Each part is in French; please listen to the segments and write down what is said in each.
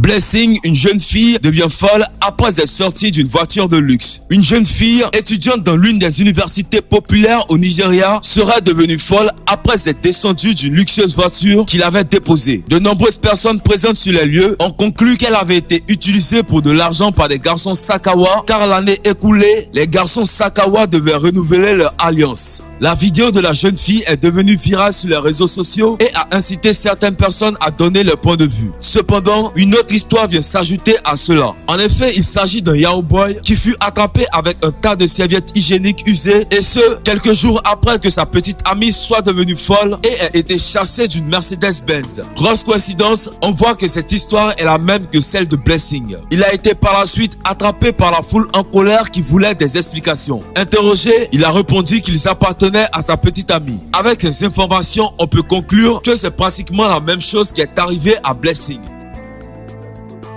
Blessing, une jeune fille, devient folle après être sortie d'une voiture de luxe. Une jeune fille, étudiante dans l'une des universités populaires au Nigeria, serait devenue folle après être descendue d'une luxueuse voiture qu'il avait déposée. De nombreuses personnes présentes sur les lieux ont conclu qu'elle avait été utilisée pour de l'argent par des garçons Sakawa, car l'année écoulée, les garçons Sakawa devaient renouveler leur alliance. La vidéo de la jeune fille est devenue virale sur les réseaux sociaux et a incité certaines personnes à donner leur point de vue. Cependant, une autre histoire vient s'ajouter à cela. En effet, il s'agit d'un Yahoo Boy qui fut attrapé avec un tas de serviettes hygiéniques usées, et ce, quelques jours après que sa petite amie soit devenue folle et ait été chassée d'une Mercedes-Benz. Grosse coïncidence, on voit que cette histoire est la même que celle de Blessing. Il a été par la suite attrapé par la foule en colère qui voulait des explications. Interrogé, il a répondu qu'ils appartenaient à sa petite amie. Avec ces informations, on peut conclure que c'est pratiquement la même chose qui est arrivée à Blessing.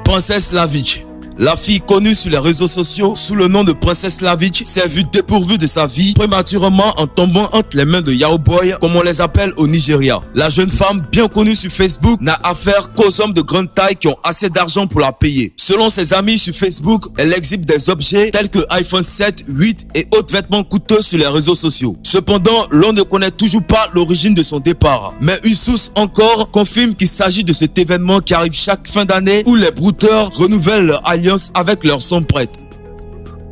Princess Lavitch. La fille connue sur les réseaux sociaux sous le nom de Princess Lavitch s'est vue dépourvue de sa vie prématurément en tombant entre les mains de Yahoo Boy, comme on les appelle au Nigeria. La jeune femme, bien connue sur Facebook, n'a affaire qu'aux hommes de grande taille qui ont assez d'argent pour la payer. Selon ses amis sur Facebook, elle exhibe des objets tels que iPhone 7, 8 et autres vêtements coûteux sur les réseaux sociaux. Cependant, l'on ne connaît toujours pas l'origine de son départ. Mais une source encore confirme qu'il s'agit de cet événement qui arrive chaque fin d'année où les brouteurs renouvellent leur alliance avec leur son prêtre.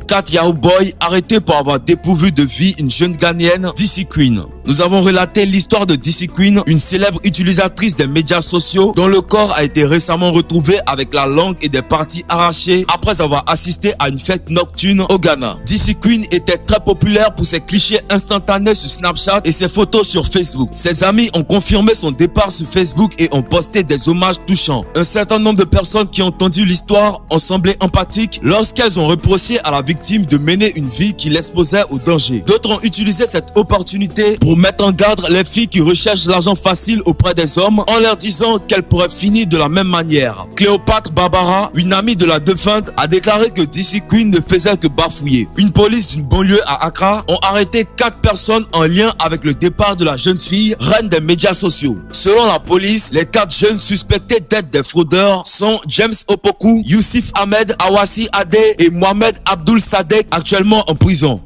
4 Yahoo Boys arrêtés pour avoir dépourvu de vie une jeune Ghanéenne, DC Queen. Nous avons relaté l'histoire de DC Queen, une célèbre utilisatrice des médias sociaux dont le corps a été récemment retrouvé avec la langue et des parties arrachées après avoir assisté à une fête nocturne au Ghana. DC Queen était très populaire pour ses clichés instantanés sur Snapchat et ses photos sur Facebook. Ses amis ont confirmé son départ sur Facebook et ont posté des hommages touchants. Un certain nombre de personnes qui ont entendu l'histoire ont semblé empathiques lorsqu'elles ont reproché à la victime de mener une vie qui l'exposait au danger. D'autres ont utilisé cette opportunité pour mettre en garde les filles qui recherchent l'argent facile auprès des hommes en leur disant qu'elles pourraient finir de la même manière. Cléopâtre Barbara, une amie de la défunte, a déclaré que DC Queen ne faisait que bafouiller. Une police d'une banlieue à Accra ont arrêté 4 personnes en lien avec le départ de la jeune fille, reine des médias sociaux. Selon la police, les 4 jeunes suspectés d'être des fraudeurs sont James Opoku, Youssef Ahmed, Awasi Ade et Mohamed Abdul Sadek, actuellement en prison.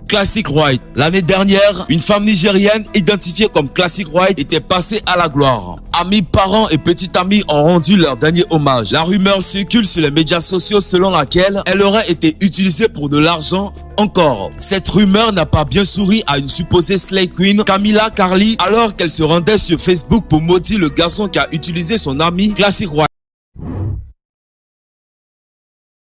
Classic White. L'année dernière, une femme nigérienne identifiée comme Classic White était passée à la gloire. Amis, parents et petites amies ont rendu leur dernier hommage. La rumeur circule sur les médias sociaux selon laquelle elle aurait été utilisée pour de l'argent. Encore, cette rumeur n'a pas bien souri à une supposée Slay Queen, Camilla Carly, alors qu'elle se rendait sur Facebook pour maudire le garçon qui a utilisé son ami Classic White.